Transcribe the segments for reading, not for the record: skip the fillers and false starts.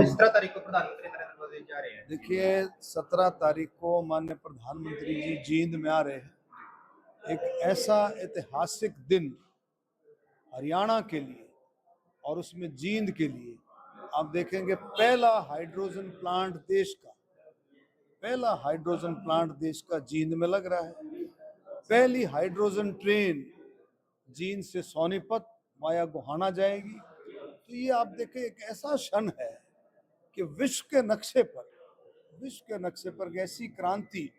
17 तारीख को प्रधानमंत्री नरेंद्र मोदी जा रहे हैं। देखिए 17 तारीख को माननीय प्रधानमंत्री जी जींद में आ रहे हैं। एक ऐसा ऐतिहासिक दिन हरियाणा के लिए और उसमें जींद के लिए आप देखेंगे पहला हाइड्रोजन प्लांट देश का जींद में लग रहा है। पहली हाइड्रोजन ट्रेन जींद से सोनीपत वाया गोहाना जाएगी। तो ये आप देखें एक ऐसा क्षण है कि विश्व के नक्शे पर ऐसी क्रांति,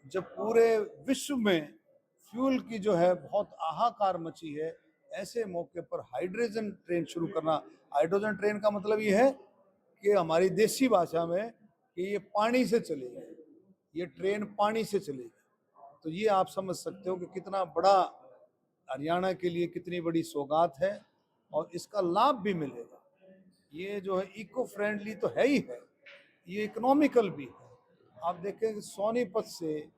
जब पूरे विश्व में फ्यूल की जो है बहुत हाहाकार मची है, ऐसे मौके पर हाइड्रोजन ट्रेन शुरू करना। हाइड्रोजन ट्रेन का मतलब ये है कि हमारी देसी भाषा में कि ये पानी से चलेगी, ये ट्रेन पानी से चलेगी। तो ये आप समझ सकते हो कि कितना बड़ा हरियाणा के लिए कितनी बड़ी सौगात है और इसका लाभ भी मिलेगा। ये जो है इको फ्रेंडली तो है ही है, ये इकोनॉमिकल भी है। आप देखें सोनीपत से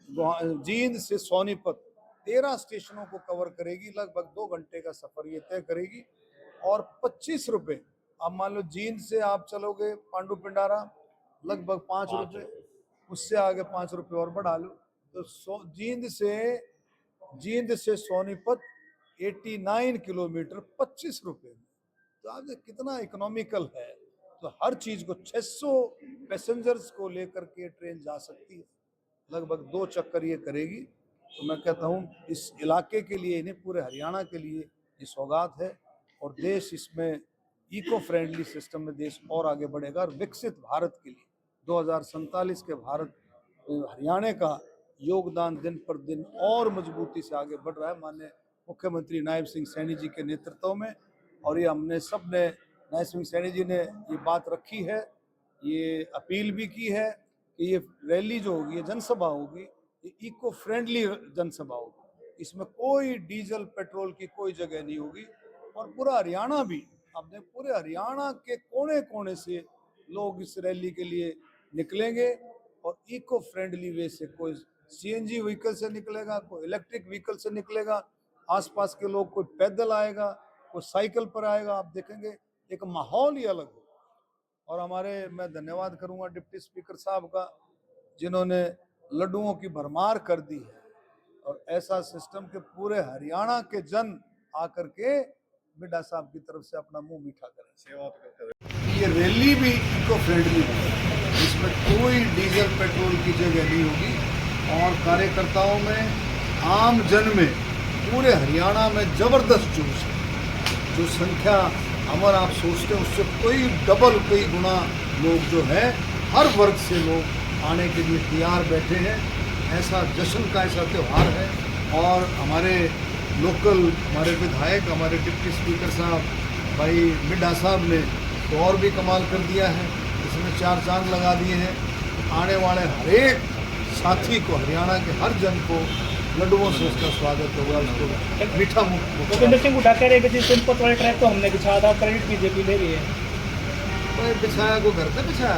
जींद से सोनीपत 13 स्टेशनों को कवर करेगी, लगभग 2 घंटे का सफर ये तय करेगी। और 25 रुपये, अब मान लो जींद से आप चलोगे पांडु पिंडारा लगभग 5 रुपये, उससे आगे 5 रुपये और बढ़ा लो तो जींद से सोनीपत 89 किलोमीटर 25 रुपये में। तो आप कितना इकोनॉमिकल है। तो हर चीज को 600 पैसेंजर्स को लेकर के ट्रेन जा सकती है, लगभग 2 चक्कर ये करेगी। तो मैं कहता हूँ इस इलाके के लिए, इन्हें पूरे हरियाणा के लिए ये सौगात है और देश इसमें इको फ्रेंडली सिस्टम में देश और आगे बढ़ेगा और विकसित भारत के लिए 2047 के भारत हरियाणा का योगदान दिन पर दिन और मजबूती से आगे बढ़ रहा है माननीय मुख्यमंत्री नायब सिंह सैनी जी के नेतृत्व में। और ये हमने सब ने, नायब सिंह सैनी जी ने ये बात रखी है, ये अपील भी की है कि ये रैली जो होगी, ये जनसभा होगी, ये इको फ्रेंडली जनसभा होगी। इसमें कोई डीजल पेट्रोल की कोई जगह नहीं होगी। और पूरा हरियाणा भी, आपने पूरे हरियाणा के कोने कोने से लोग इस रैली के लिए निकलेंगे और इको फ्रेंडली वे से, कोई सीएनजी व्हीकल से निकलेगा, कोई इलेक्ट्रिक व्हीकल से निकलेगा, आसपास के लोग कोई पैदल आएगा, कोई साइकिल पर आएगा। आप देखेंगे एक माहौल ही अलग हो। और मैं धन्यवाद करूंगा डिप्टी स्पीकर साहब का, जिन्होंने लड्डुओं की भरमार कर दी है और ऐसा सिस्टम के पूरे हरियाणा के जन आकर के बिड्डा साहब की तरफ से अपना मुंह मीठा करें। ये रैली भी इको फ्रेंडली है, इसमें कोई डीजल पेट्रोल की जगह नहीं होगी। और कार्यकर्ताओं में, आम जन में, पूरे हरियाणा में जबरदस्त जोश है। जो संख्या अमर आप सोचते हैं उससे कई गुना लोग जो है, हर वर्ग से लोग आने के लिए तैयार बैठे हैं। ऐसा जश्न का ऐसा त्यौहार है। और हमारे लोकल, हमारे विधायक, हमारे डिप्टी स्पीकर साहब भाई बिड्डा साहब ने तो और भी कमाल कर दिया है, इसमें 4 चांद लगा दिए हैं। आने वाले हर एक साथी को, हरियाणा के हर जन को लड्डुओं से उसका स्वागत होगा, उसको मीठा मुख। भूपेंद्र सिंह हुड्डा कह रहे कि सोनीपत वाले ट्रैक तो हमने बिछाया था, क्रेडिट बीजेपी ले रही है। तो बिछाया को घर पे बिछाया।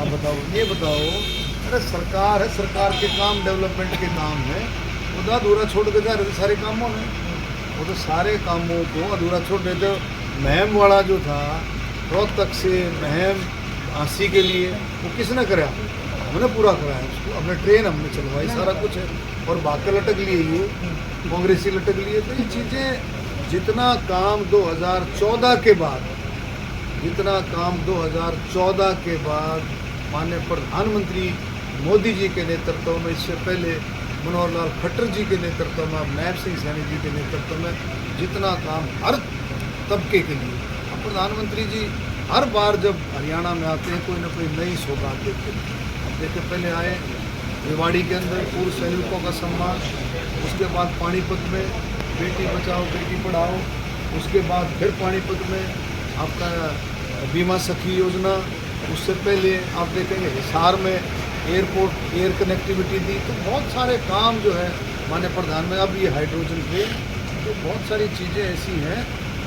आप बताओ, ये बताओ, अरे सरकार है, सरकार के काम डेवलपमेंट के काम है, वो अधूरा छोड़ के जा रहे थे सारे कामों में। वो तो सारे कामों को अधूरा छोड़ देते। महम वाला जो था, रोहतक से महम आसी के लिए, वो किसने करा? हमने पूरा कराया उसको, अपने ट्रेन हमने चलवाई, सारा कुछ है। और बाकी लटक लिए, ये कांग्रेसी लटक लिए। तो ये चीज़ें, जितना काम 2014 के बाद माननीय प्रधानमंत्री मोदी जी के नेतृत्व में, इससे पहले मनोहर लाल खट्टर जी के नेतृत्व में, अब नायब सिंह सैनी जी के नेतृत्व में जितना काम हर तबके के लिए, अब प्रधानमंत्री जी हर बार जब हरियाणा में आते हैं कोई ना कोई नई सौगात देते हैं। अब देखिए, पहले आए रेवाड़ी के अंदर पूर्व सैनिकों का सम्मान, उसके बाद पानीपत में बेटी बचाओ बेटी पढ़ाओ, उसके बाद फिर पानीपत में आपका बीमा सखी योजना, उससे पहले आप देखेंगे हिसार में एयरपोर्ट, एयर कनेक्टिविटी दी। तो बहुत सारे काम जो है माननीय प्रधानमंत्री, अब ये हाइड्रोजन ट्रेन, तो बहुत सारी चीज़ें ऐसी हैं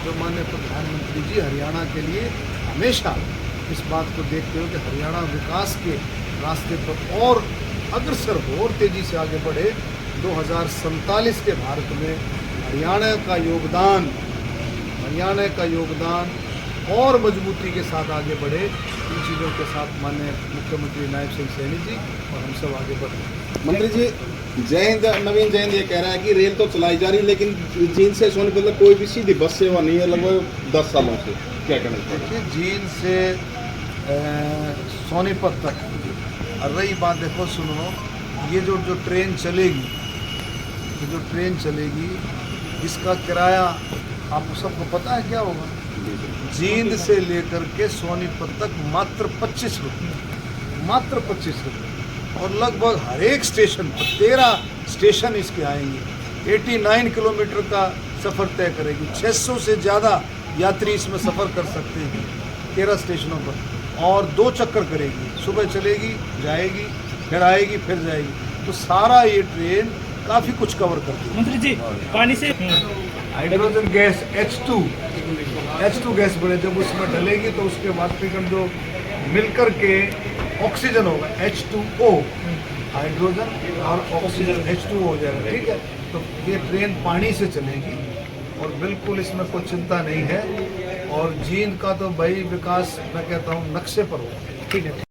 जो माननीय प्रधानमंत्री जी हरियाणा के लिए हमेशा इस बात को देखते हो कि हरियाणा विकास के रास्ते पर और अग्रसर हो और तेज़ी से आगे बढ़े। 2047 के भारत में हरियाणा का योगदान और मजबूती के साथ आगे बढ़े। इन चीज़ों के साथ माननीय मुख्यमंत्री नायब सिंह सैनी जी और हम सब आगे बढ़े। मंत्री जी, जयंत नवीन जयंत ये कह रहा है कि रेल तो चलाई जा रही है लेकिन जींद से सोनीपत तक कोई भी सीधी बस सेवा नहीं है लगभग 10 सालों से, क्या कहना चाहिए? देखिए, जींद से सोनीपत तक, और रही बात, देखो सुनो, ये जो ट्रेन चलेगी, ये जो ट्रेन चलेगी इसका किराया आपको सबको पता है क्या होगा? जींद से लेकर के सोनीपत तक मात्र 25 रुपये, मात्र 25 रुपये। और लगभग हर एक स्टेशन पर 13 स्टेशन इसके आएंगे। 89 किलोमीटर का सफ़र तय करेगी। 600 से ज़्यादा यात्री इसमें सफ़र कर सकते हैं 13 स्टेशनों पर, और 2 चक्कर करेगी। सुबह चलेगी, जाएगी, फिर आएगी, फिर जाएगी। तो सारा ये ट्रेन काफ़ी कुछ कवर करती है। मंत्री जी, पानी से हाइड्रोजन गैस H2 गैस बने, जब उसमें डलेगी तो उसके वाष्पीकरण जो मिलकर के ऑक्सीजन होगा, H2O, हाइड्रोजन और ऑक्सीजन H2O हो जाएगा, ठीक है। तो ये ट्रेन पानी से चलेगी और बिल्कुल इसमें कोई चिंता नहीं है। और जींद का तो भाई विकास मैं कहता हूँ नक्शे पर होगा। ठीक है।